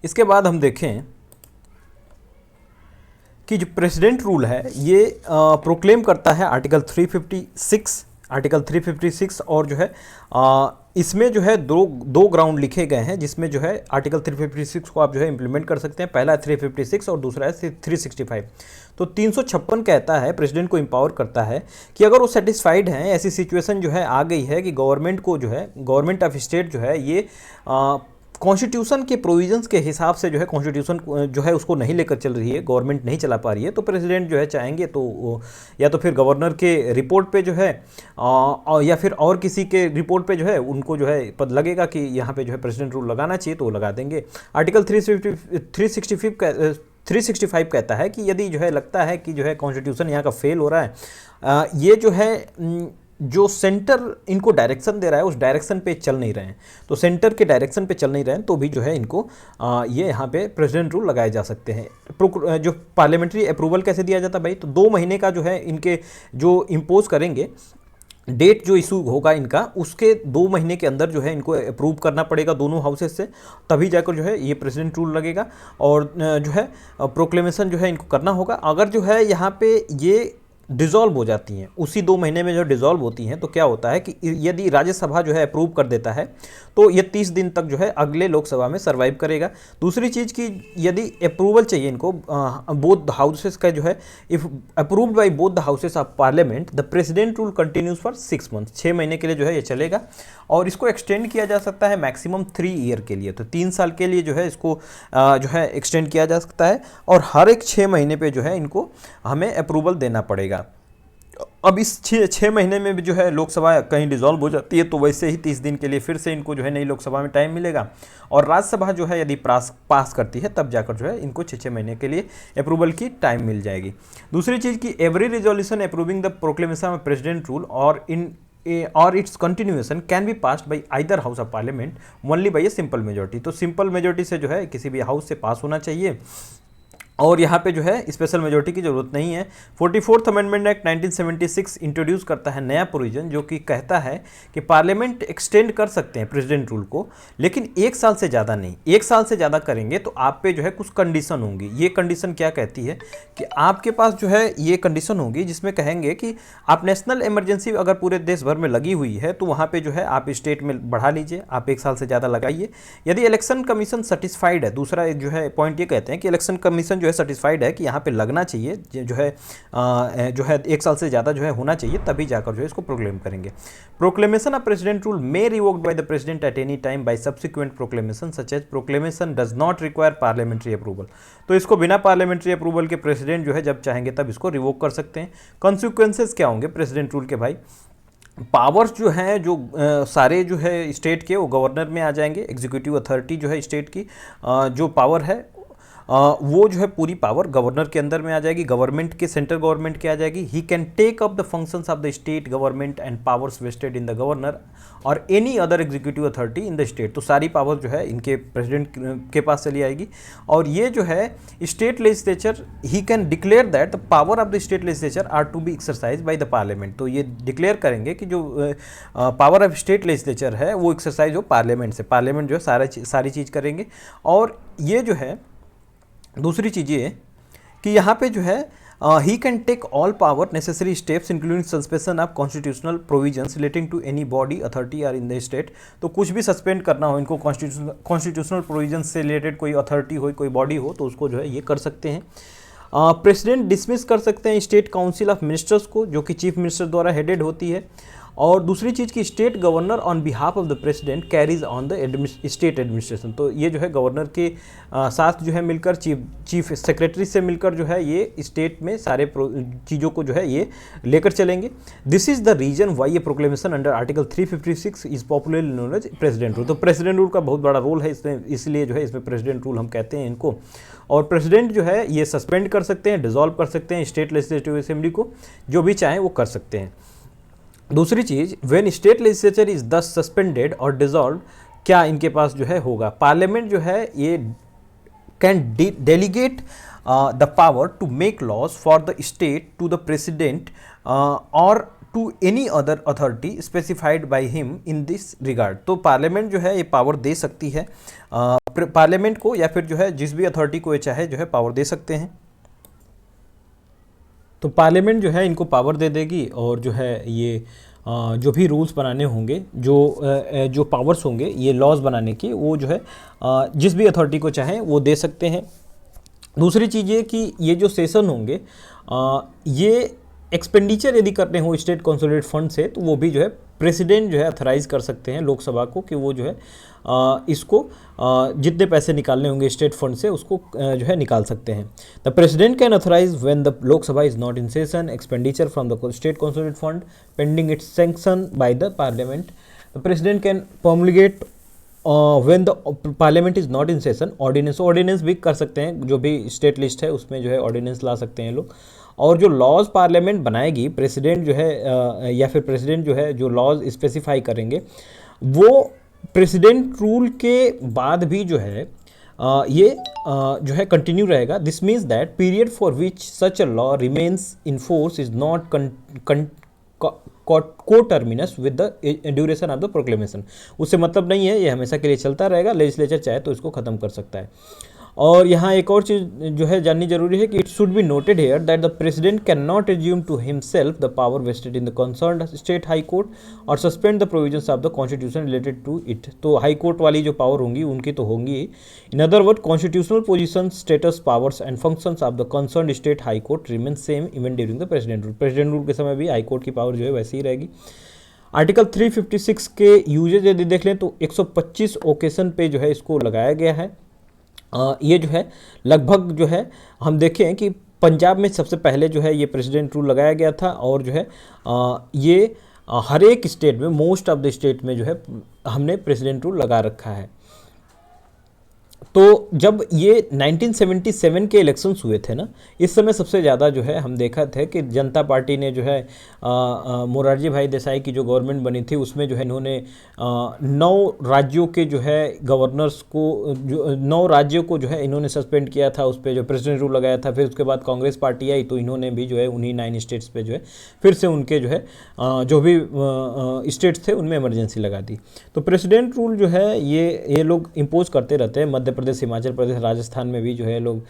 इसके बाद हम देखें कि जो प्रेसिडेंट रूल है ये प्रोक्लेम करता है आर्टिकल 356 और जो है इसमें जो है दो ग्राउंड लिखे गए हैं, जिसमें जो है आर्टिकल 356 को आप जो है इम्प्लीमेंट कर सकते हैं। पहला है 356 और दूसरा है 365। तो 356 कहता है, प्रेसिडेंट को एम्पावर करता है कि अगर वो सेटिस्फाइड हैं, ऐसी सिचुएशन जो है आ गई है कि गवर्नमेंट को जो है, गवर्नमेंट ऑफ स्टेट जो है ये कॉन्स्टिट्यूशन के प्रोविजंस के हिसाब से जो है कॉन्स्टिट्यूशन जो है उसको नहीं लेकर चल रही है, गवर्नमेंट नहीं चला पा रही है, तो प्रेसिडेंट जो है चाहेंगे तो या तो फिर गवर्नर के रिपोर्ट पे जो है या फिर और किसी के रिपोर्ट पे जो है उनको जो है पद लगेगा कि यहाँ पे जो है प्रेसिडेंट रूल लगाना चाहिए, तो वो लगा देंगे। आर्टिकल 365 कहता है कि यदि जो है लगता है कि जो है कॉन्स्टिट्यूशन यहाँ का फेल हो रहा है, ये जो है जो सेंटर इनको डायरेक्शन दे रहा है उस डायरेक्शन पे चल नहीं रहे हैं, तो सेंटर के डायरेक्शन पे चल नहीं रहे हैं, तो भी जो है इनको ये यहाँ पे प्रेसिडेंट रूल लगाए जा सकते हैं। जो पार्लियामेंट्री अप्रूवल कैसे दिया जाता है भाई, तो 2 महीने का जो है इनके जो इम्पोज करेंगे, डेट जो इशू होगा इनका, उसके 2 महीने के अंदर जो है इनको अप्रूव करना पड़ेगा दोनों हाउसेस से, तभी जाकर जो है ये प्रेसिडेंट रूल लगेगा। और जो है प्रोक्लेमेशन जो है इनको करना होगा। अगर जो है यहाँ पे ये डिज़ोल्व हो जाती हैं, उसी 2 महीने में जो डिज़ोल्व होती हैं, तो क्या होता है कि यदि राज्यसभा जो है अप्रूव कर देता है तो ये 30 दिन तक जो है अगले लोकसभा में सर्वाइव करेगा। दूसरी चीज़ की यदि अप्रूवल चाहिए इनको बोथ द हाउसेस का जो है, if approved by both the houses of parliament the president rule continues for 6 month, 6 महीने के लिए जो है ये चलेगा। और इसको एक्सटेंड किया जा सकता है मैक्सिमम 3 ईयर के लिए, तो 3 साल के लिए जो है इसको जो है एक्सटेंड किया जा सकता है, और हर एक 6 महीने पे जो है इनको हमें अप्रूवल देना पड़ेगा। अब इस 6 महीने में भी जो है लोकसभा कहीं डिसॉल्व हो जाती है, तो वैसे ही 30 दिन के लिए फिर से इनको जो है नई लोकसभा में टाइम मिलेगा, और राज्यसभा जो है यदि पास करती है तब जाकर जो है इनको 6 महीने के लिए अप्रूवल की टाइम मिल जाएगी। दूसरी चीज़ की every resolution approving the proclamation of president rule और its continuation can be passed by either House of Parliament only by a simple majority. तो सिंपल मेजोरिटी से जो है किसी भी हाउस से पास होना चाहिए, और यहाँ पे जो है स्पेशल मेजोरिटी की ज़रूरत नहीं है। 44th अमेंडमेंट एक्ट 1976 इंट्रोड्यूस करता है नया प्रोविजन, जो कि कहता है कि पार्लियामेंट एक्सटेंड कर सकते हैं प्रेसिडेंट रूल को, लेकिन 1 साल से ज़्यादा नहीं। 1 साल से ज़्यादा करेंगे तो आप पे जो है कुछ कंडीशन होंगी। ये कंडीशन क्या कहती है कि आपके पास जो है ये कंडीशन होगी जिसमें कहेंगे कि आप नेशनल इमरजेंसी अगर पूरे देश भर में लगी हुई है तो वहाँ पर जो है आप स्टेट में बढ़ा लीजिए, आप 1 साल से ज़्यादा लगाइए। यदि इलेक्शन कमीशन सेटिस्फाइड है, दूसरा जो है पॉइंट ये कहते हैं कि इलेक्शन कमीशन सेटिस्फाइड है कि यहाँ पे लगना चाहिए, जो है 1 साल से ज़्यादा जो है होना चाहिए, तभी जाकर जो है इसको प्रोक्लेम करेंगे। Proclamation of president rule may revoked by the president at any time by subsequent proclamation such as proclamation does not require parliamentary approval. तो इसको बिना पार्लियामेंट्री अप्रूवल के प्रेसिडेंट जो है जब चाहेंगे तब इसको रिवोक कर सकते हैं। कॉन्सिक्वेंसेज क्या होंगे प्रेसिडेंट रूल के भाई? पावर्स जो हैं जो सारे जो है स्टेट के वो गवर्नर में आ जाएंगे। एग्जीक्यूटिव अथॉरिटी जो है स्टेट की जो पावर है वो जो है पूरी पावर गवर्नर के अंदर में आ जाएगी, गवर्नमेंट के, सेंट्रल गवर्नमेंट के आ जाएगी। He can take up the functions of the state government and powers vested in the governor और any other executive authority in the state. तो सारी पावर जो है इनके प्रेसिडेंट के पास चली आएगी। और ये जो है state legislature, he can declare that the power of the state legislature are to be exercise by the parliament. तो ये डिक्लेयर करेंगे कि जो पावर ऑफ स्टेट लेजिस्लेचर है वो एक्सरसाइज हो पार्लियामेंट से। पार्लियामेंट जो है सारी चीज़ करेंगे। और ये जो है दूसरी चीज़ ये कि यहाँ पे जो है he can take all power necessary steps including suspension of constitutional provisions relating to any body authority are in the state. तो कुछ भी सस्पेंड करना हो इनको, कॉन्स्टिट्यूशनल प्रोविजंस से रिलेटेड कोई अथॉरिटी हो, कोई बॉडी हो, तो उसको जो है ये कर सकते हैं। प्रेसिडेंट डिसमिस कर सकते हैं स्टेट काउंसिल ऑफ मिनिस्टर्स को, जो कि चीफ मिनिस्टर द्वारा हेडेड होती है। और दूसरी चीज़ की state governor on behalf of the president carries on the state administration. तो ये जो है गवर्नर के साथ जो है मिलकर चीफ सेक्रेटरी से मिलकर जो है ये स्टेट में सारे चीज़ों को जो है ये लेकर चलेंगे। This is the reason why ये proclamation under article 356 is popularly known as president rule. तो प्रेसिडेंट रूल का बहुत बड़ा रोल है इसमें, इसलिए जो है इसमें प्रेसिडेंट रूल हम कहते हैं इनको। और प्रेसिडेंट जो है ये सस्पेंड कर सकते हैं, डिसॉल्व कर सकते हैं स्टेट लेजिस्लेटिव असेंबली को, जो भी चाहें वो कर सकते हैं। दूसरी चीज़, व्हेन स्टेट लेजिस्लेचर इज दस सस्पेंडेड और डिसॉल्व क्या इनके पास जो है होगा। पार्लियामेंट जो है ये can delegate the power to make laws for the state to the president और to any other authority specified by him in this regard. तो पार्लियामेंट जो है ये पावर दे सकती है पार्लियामेंट को, या फिर जो है जिस भी अथॉरिटी को ये चाहे जो है पावर दे सकते हैं। तो पार्लियामेंट जो है इनको पावर दे देगी और जो है ये जो भी रूल्स बनाने होंगे, जो पावर्स होंगे ये लॉज बनाने की, वो जो है जिस भी अथॉरिटी को चाहें वो दे सकते हैं। दूसरी चीज़ ये कि ये जो सेशन होंगे ये एक्सपेंडिचर यदि करने हो स्टेट कंसोलिडेटेड फंड से, तो वो भी जो है प्रेसिडेंट जो है अथराइज कर सकते हैं लोकसभा को कि वो जो है इसको जितने पैसे निकालने होंगे स्टेट फंड से उसको जो है निकाल सकते हैं। The president can authorise when the Lok Sabha is not in session expenditure from the state consolidated fund pending its sanction by the parliament. The president can promulgate when the parliament is not in session ordinance भी कर सकते हैं, जो भी state list है उसमें जो है ऑर्डिनेंस ला सकते हैं लोग। और जो लॉज पार्लियामेंट बनाएगी, प्रेसिडेंट जो है या फिर प्रेसिडेंट जो है जो लॉज स्पेसिफाई करेंगे वो प्रेसिडेंट रूल के बाद भी जो है ये जो है कंटिन्यू रहेगा। This means that period for which such a law remains in force is not coterminous with the duration of the proclamation. उससे मतलब नहीं है, ये हमेशा के लिए चलता रहेगा, लेजिस्लेचर चाहे तो इसको ख़त्म कर सकता है। और यहाँ एक और चीज़ जो है जाननी जरूरी है कि it should be noted here that the president cannot assume to himself the power vested in the concerned state High Court और suspend the provisions of the constitution related to it. तो High Court वाली जो power होंगी उनकी तो होंगी ही। In other word constitutional position status powers and functions of the concerned state High Court remain same even during the president rule. President rule के समय भी हाई कोर्ट की पावर जो है वैसी ही रहेगी। आर्टिकल 356 के यूजेज यदि देख लें तो 125 ओकेशन पे जो है इसको लगाया गया है। ये जो है लगभग जो है हम देखें कि पंजाब में सबसे पहले जो है ये प्रेसिडेंट रूल लगाया गया था, और जो है ये हर एक स्टेट में, मोस्ट ऑफ द स्टेट में जो है हमने प्रेसिडेंट रूल लगा रखा है। तो जब ये 1977 के इलेक्शंस हुए थे ना, इस समय सबसे ज़्यादा जो है हम देखा था कि जनता पार्टी ने जो है मोरारजी भाई देसाई की जो गवर्नमेंट बनी थी उसमें जो है इन्होंने 9 राज्यों के जो है गवर्नर्स को, जो 9 राज्यों को जो है इन्होंने सस्पेंड किया था, उस पर जो प्रेसिडेंट रूल लगाया था। फिर उसके बाद कांग्रेस पार्टी आई तो इन्होंने भी जो है उन्हीं 9 स्टेट्स पे जो है फिर से उनके जो है जो भी स्टेट्स थे उनमें इमरजेंसी लगा दी। तो प्रेसिडेंट रूल जो है ये लोग इम्पोज करते रहते हैं। मध्य प्रदेश, हिमाचल प्रदेश, राजस्थान में भी जो है लोग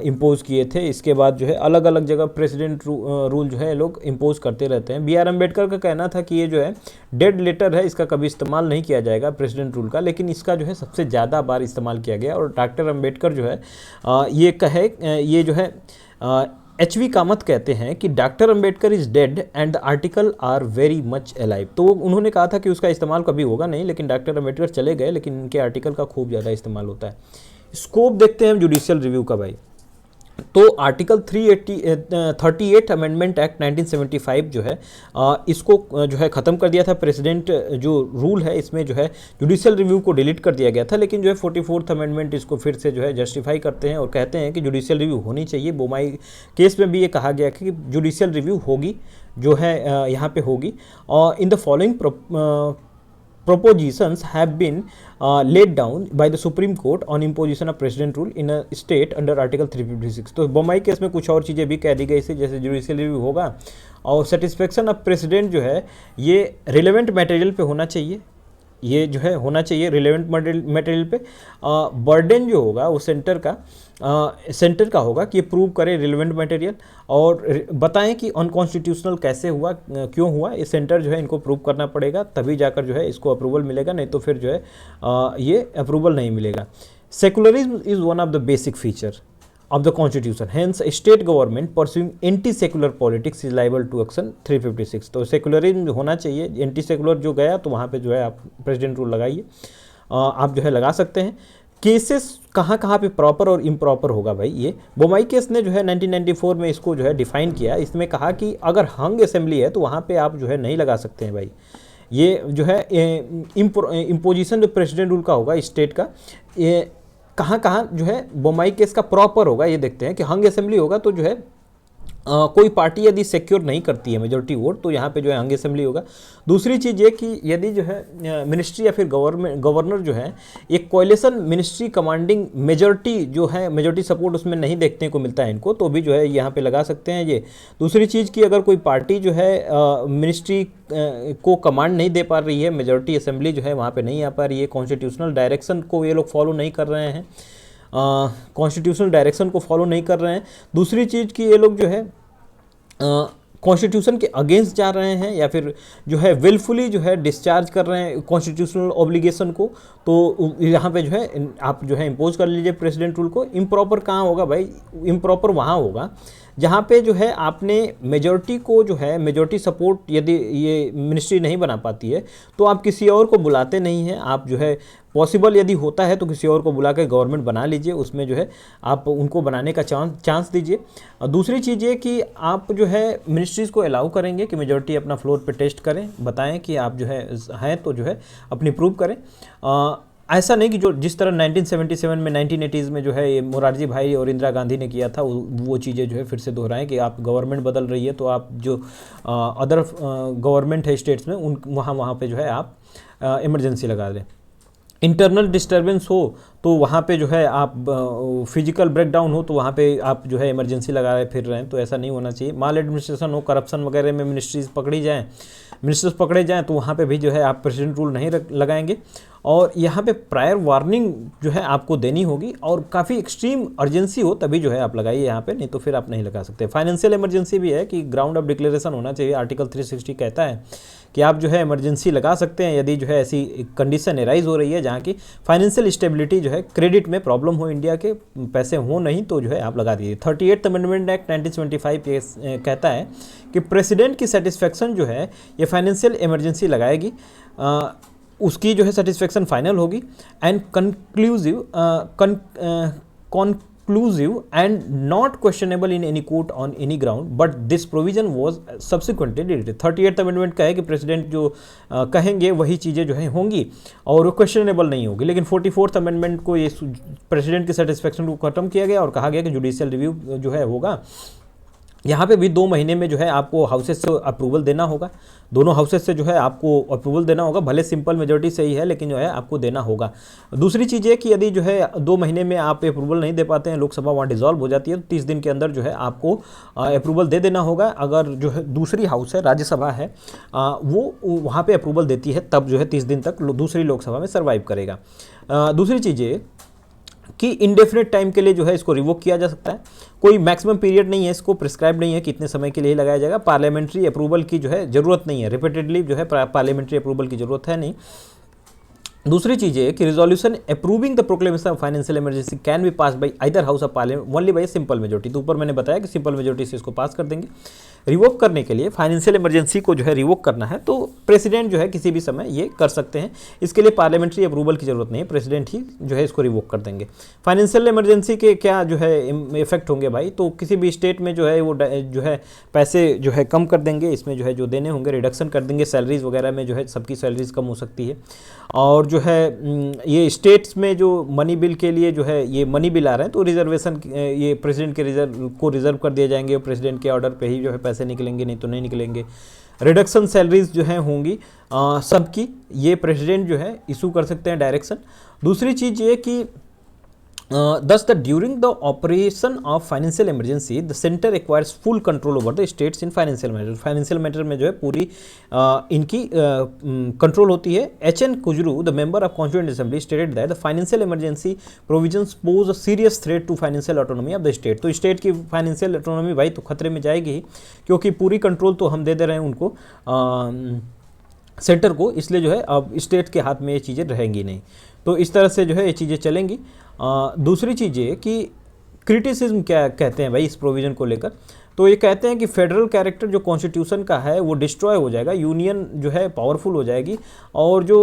इम्पोज किए थे। इसके बाद जो है अलग अलग जगह प्रेसिडेंट रूल जो है लोग इम्पोज करते रहते हैं। BR अम्बेडकर का कहना था कि ये जो है डेड लेटर है, इसका कभी इस्तेमाल नहीं किया जाएगा प्रेसिडेंट रूल का, लेकिन इसका जो है सबसे ज़्यादा बार इस्तेमाल किया गया। और डॉक्टर अम्बेडकर जो है ये जो है HV कामत कहते हैं कि doctor Ambedkar is dead and the article are very much alive. तो उन्होंने कहा था कि उसका इस्तेमाल कभी होगा नहीं, लेकिन डॉक्टर अम्बेडकर चले गए, लेकिन इनके आर्टिकल का खूब ज़्यादा इस्तेमाल होता है। स्कोप देखते हैं हम जुडिशियल रिव्यू का भाई। तो आर्टिकल 38 अमेंडमेंट एक्ट 1975 जो है इसको जो है ख़त्म कर दिया था। प्रेसिडेंट जो रूल है इसमें जो है जुडिशियल रिव्यू को डिलीट कर दिया गया था, लेकिन जो है 44th अमेंडमेंट इसको फिर से जो है जस्टिफाई करते हैं और कहते हैं कि जुडिशियल रिव्यू होनी चाहिए। बोमाई केस में भी ये कहा गया कि जुडिशियल रिव्यू होगी, जो है यहाँ पे होगी। और in the following propositions have been laid down by the Supreme Court on imposition of president rule in a state under Article 356। तो बोमाई केस में कुछ और चीज़ें भी कह दी गई थी, जैसे जुडिशियल रिव्यू होगा और सेटिस्फेक्शन ऑफ प्रेसिडेंट जो है ये रिलेवेंट मटेरियल पे होना चाहिए, ये जो है होना चाहिए रिलेवेंट मटेरियल पे। बर्डन जो होगा वो सेंटर का होगा कि ये प्रूव करे रिलेवेंट मटेरियल और बताएं कि अनकॉन्स्टिट्यूशनल कैसे हुआ, क्यों हुआ। ये सेंटर जो है इनको प्रूव करना पड़ेगा, तभी जाकर जो है इसको अप्रूवल मिलेगा, नहीं तो फिर जो है ये अप्रूवल नहीं मिलेगा। Secularism is one of the basic feature of the constitution, hence a state government pursuing anti-secular politics is liable to action 356। तो सेकुलरिज्म होना चाहिए, एंटी सेकुलर जो गया तो वहाँ पे जो है आप प्रेसिडेंट रूल लगाइए, आप जो है लगा सकते हैं। केसेस कहाँ पे प्रॉपर और इम्प्रॉपर होगा भाई, ये बोमाई केस ने जो है 1994 में इसको जो है डिफाइन किया। इसमें कहा कि अगर हंग असेंबली है तो वहाँ पे आप जो है नहीं लगा सकते हैं भाई। ये जो है इम्पोजिशन जो प्रेसिडेंट रूल का होगा स्टेट का, कहाँ जो है बोमाई केस का प्रॉपर होगा, ये देखते हैं कि हंग असेंबली होगा तो जो है कोई पार्टी यदि सिक्योर नहीं करती है मेजोरिटी वोट तो यहाँ पे जो है हंग असेंबली होगा। दूसरी चीज़ ये कि यदि जो है मिनिस्ट्री या फिर गवर्नर जो है एक कोएलिशन मिनिस्ट्री कमांडिंग मेजोरिटी जो है मेजोरिटी सपोर्ट उसमें नहीं देखने को मिलता है इनको, तो भी जो है यहाँ पे लगा सकते हैं ये। दूसरी चीज़ कि अगर कोई पार्टी जो है मिनिस्ट्री को कमांड नहीं दे पा रही है, मेजोरिटी असेंबली जो है वहाँ पर नहीं आ पा रही है, कॉन्स्टिट्यूशनल डायरेक्शन को ये लोग फॉलो नहीं कर रहे हैं, कॉन्स्टिट्यूशनल डायरेक्शन को फॉलो नहीं कर रहे हैं। दूसरी चीज़ कि ये लोग जो है कॉन्स्टिट्यूशन के अगेंस्ट जा रहे हैं या फिर जो है विलफुली जो है डिस्चार्ज कर रहे हैं कॉन्स्टिट्यूशनल ऑब्लिगेशन को, तो यहाँ पे जो है आप जो है इम्पोज कर लीजिए प्रेसिडेंट रूल को। इम्प्रॉपर कहाँ होगा भाई? इम्प्रॉपर वहाँ होगा जहाँ पे जो है आपने मेजॉरिटी को जो है मेजॉरिटी सपोर्ट यदि ये मिनिस्ट्री नहीं बना पाती है तो आप किसी और को बुलाते नहीं हैं, आप जो है पॉसिबल यदि होता है तो किसी और को बुला के गवर्नमेंट बना लीजिए, उसमें जो है आप उनको बनाने का चांस दीजिए। दूसरी चीज़ ये कि आप जो है मिनिस्ट्रीज़ को अलाउ करेंगे कि मेजॉरिटी अपना फ्लोर पे टेस्ट करें, बताएं कि आप जो है हैं तो जो है अपनी प्रूव करें। ऐसा नहीं कि जो जिस तरह 1977 में 1980s में जो है ये मोरारजी भाई और इंदिरा गांधी ने किया था वो चीज़ें जो है फिर से दोहराएं कि आप गवर्नमेंट बदल रही है तो आप जो अदर गवर्नमेंट है स्टेट्स में उन वहाँ पे जो है आप इमरजेंसी लगा दें। इंटरनल डिस्टर्बेंस हो तो वहाँ पे जो है आप फिजिकल ब्रेकडाउन हो तो वहाँ पे आप जो है इमरजेंसी लगाए फिर रहे हैं, तो ऐसा नहीं होना चाहिए। माल एडमिनिस्ट्रेशन हो, करप्शन वगैरह में मिनिस्ट्रीज पकड़े जाएँ तो वहाँ पे भी जो है आप प्रेसिडेंट रूल नहीं लगाएंगे। और यहाँ पे प्रायर वार्निंग जो है आपको देनी होगी और काफ़ी एक्सट्रीम अर्जेंसी हो तभी जो है आप लगाइए यहाँ पे, नहीं तो फिर आप नहीं लगा सकते। फाइनेंशियल इमरजेंसी भी है कि ग्राउंड ऑफ डिक्लेरेशन होना चाहिए। आर्टिकल 360 कहता है कि आप जो है इमरजेंसी लगा सकते हैं यदि जो है ऐसी कंडीशन एराइज हो रही है जहाँ की फाइनेंशियल स्टेबिलिटी जो है क्रेडिट में प्रॉब्लम हो, इंडिया के पैसे हो नहीं तो जो है आप लगा दीजिए। 38th अमेंडमेंट एक्ट 1975 कहता है कि प्रेसिडेंट की सेटिस्फेक्शन जो है ये फाइनेंशियल इमरजेंसी लगाएगी, उसकी जो है सेटिस्फेक्शन फाइनल होगी and conclusive and not questionable in any court on any ground, but this provision was subsequently deleted। 38th amendment का है कि प्रेसिडेंट जो कहेंगे वही चीज़ें जो है होंगी और वो क्वेश्चनेबल नहीं होगी, लेकिन 44th अमेंडमेंट को ये प्रेसिडेंट की सेटिस्फेक्शन को खत्म किया गया और कहा गया कि जुडिशियल रिव्यू जो है होगा। यहाँ पे भी 2 महीने में जो है आपको हाउसेस से अप्रूवल देना होगा, दोनों हाउसेस से जो है आपको अप्रूवल देना होगा, भले सिंपल मेजॉरिटी से ही है लेकिन जो है आपको देना होगा। दूसरी चीज़ ये कि यदि जो है 2 महीने में आप अप्रूवल नहीं दे पाते हैं, लोकसभा वहाँ डिसॉल्व हो जाती है, तो 30 दिन के अंदर जो है आपको अप्रूवल दे देना होगा। अगर जो है दूसरी हाउस है, राज्यसभा है, वो वहाँ पर अप्रूवल देती है तब जो है 30 दिन तक दूसरी लोकसभा में सर्वाइव करेगा। दूसरी चीज़ ये कि इंडेफिनिट टाइम के लिए जो है इसको रिवोक किया जा सकता है, कोई मैक्सिमम पीरियड नहीं है, इसको प्रिस्क्राइब नहीं है कि इतने समय के लिए लगाया जाएगा। पार्लियामेंट्री अप्रूवल की जो है ज़रूरत नहीं है, रिपीटेडली जो है पार्लियामेंट्री अप्रूवल की ज़रूरत है नहीं। दूसरी चीज़ है कि resolution approving the proclamation of financial emergency can be pass bye either House of Parliament only by simple majority. तो ऊपर मैंने बताया कि सिंपल मेजोरिटी से इसको पास कर देंगे। रिवोक करने के लिए फाइनेंशियल इमरजेंसी को जो है रिवोक करना है तो प्रेसिडेंट जो है किसी भी समय ये कर सकते हैं, इसके लिए पार्लियामेंट्री अप्रूवल की जरूरत नहीं है, प्रेसिडेंट ही जो है इसको रिवोक कर देंगे। फाइनेंशियल इमरजेंसी के क्या जो है इफेक्ट होंगे भाई, तो किसी भी स्टेट में जो है वो जो है पैसे जो है कम कर देंगे, इसमें जो है जो देने होंगे रिडक्शन कर देंगे, सैलरीज वगैरह में जो है सबकी सैलरीज कम हो सकती है। और जो है ये स्टेट्स में जो मनी बिल के लिए जो है ये मनी बिल आ रहे हैं तो रिजर्वेशन ये प्रेसिडेंट के रिजर्व कर दिए जाएंगे, प्रेसिडेंट के ऑर्डर पे ही जो है पैसे निकलेंगे, नहीं तो नहीं निकलेंगे। रिडक्शन सैलरीज जो हैं होंगी सबकी, ये प्रेसिडेंट जो है इशू कर सकते हैं डायरेक्शन। दूसरी चीज़ ये कि thus the during the operation of financial emergency the center acquires full control over the states in financial matters। Financial matter में जो है पूरी इनकी कंट्रोल होती है। H.N. Kujru, the member of Constituent Assembly, stated that the financial emergency provisions pose a serious threat to financial autonomy of the state। तो state की financial autonomy भाई तो खतरे में जाएगी ही, क्योंकि पूरी कंट्रोल तो हम दे रहे हैं उनको सेंटर को, इसलिए जो है अब स्टेट के हाथ में ये चीज़ें रहेंगी नहीं। तो इस तरह से जो है ये चीज़ें चलेंगी। दूसरी चीज़ ये कि क्रिटिसिज्म क्या कहते हैं भाई इस प्रोविज़न को लेकर, तो ये कहते हैं कि फेडरल कैरेक्टर जो कॉन्स्टिट्यूशन का है वो डिस्ट्रॉय हो जाएगा, यूनियन जो है पावरफुल हो जाएगी और जो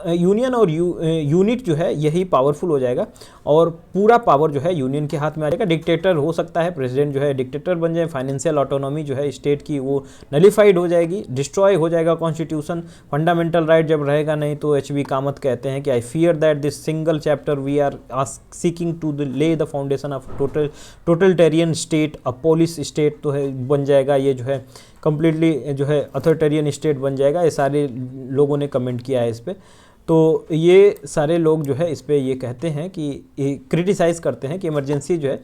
यूनियन और यूनिट जो है यही पावरफुल हो जाएगा और पूरा पावर जो है यूनियन के हाथ में आ जाएगा। डिक्टेटर हो सकता है, प्रेसिडेंट जो है डिक्टेटर बन जाए, फाइनेंशियल ऑटोनॉमी जो है स्टेट की वो नलिफाइड हो जाएगी, डिस्ट्रॉय हो जाएगा कॉन्स्टिट्यूशन, फंडामेंटल राइट जब रहेगा नहीं तो एच.बी. कामत कहते हैं कि I fear that this single chapter we are seeking to lay the foundation of totalitarian state, a police state तो है बन जाएगा, ये जो है कम्प्लीटली जो है अथॉरिटेरियन स्टेट बन जाएगा। ये सारे लोगों ने कमेंट किया है इस पर। तो ये सारे लोग जो है इस पे ये कहते हैं कि क्रिटिसाइज़ करते हैं कि इमरजेंसी जो है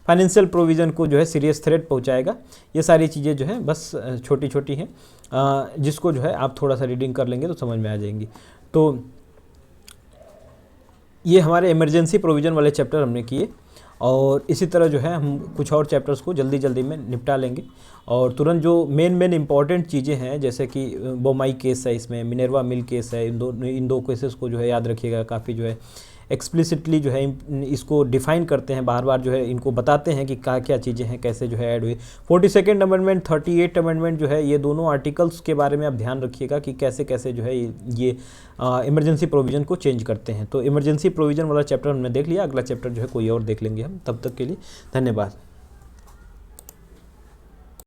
फाइनेंशियल प्रोविज़न को जो है सीरियस थ्रेट पहुंचाएगा। ये सारी चीज़ें जो हैं बस छोटी छोटी हैं, जिसको जो है आप थोड़ा सा रीडिंग कर लेंगे तो समझ में आ जाएंगी। तो ये हमारे इमरजेंसी प्रोविज़न वाले चैप्टर हमने किए और इसी तरह जो है हम कुछ और चैप्टर्स को जल्दी जल्दी में निपटा लेंगे और तुरंत जो मेन इंपॉर्टेंट चीज़ें हैं जैसे कि बोमाई केस है, इसमें मिनर्वा मिल केस है, इन दो केसेस को जो है याद रखिएगा। काफ़ी जो है एक्सप्लिसिटली जो है इसको डिफाइन करते हैं, बार बार जो है इनको बताते हैं कि क्या क्या चीज़ें हैं, कैसे जो है ऐड हुई। 42nd अमेंडमेंट, 38 अमेंडमेंट जो है ये दोनों आर्टिकल्स के बारे में आप ध्यान रखिएगा कि कैसे कैसे जो है ये इमरजेंसी प्रोविज़न को चेंज करते हैं। तो इमरजेंसी प्रोविज़न वाला चैप्टर हमने देख लिया, अगला चैप्टर जो है कोई और देख लेंगे हम। तब तक के लिए धन्यवाद।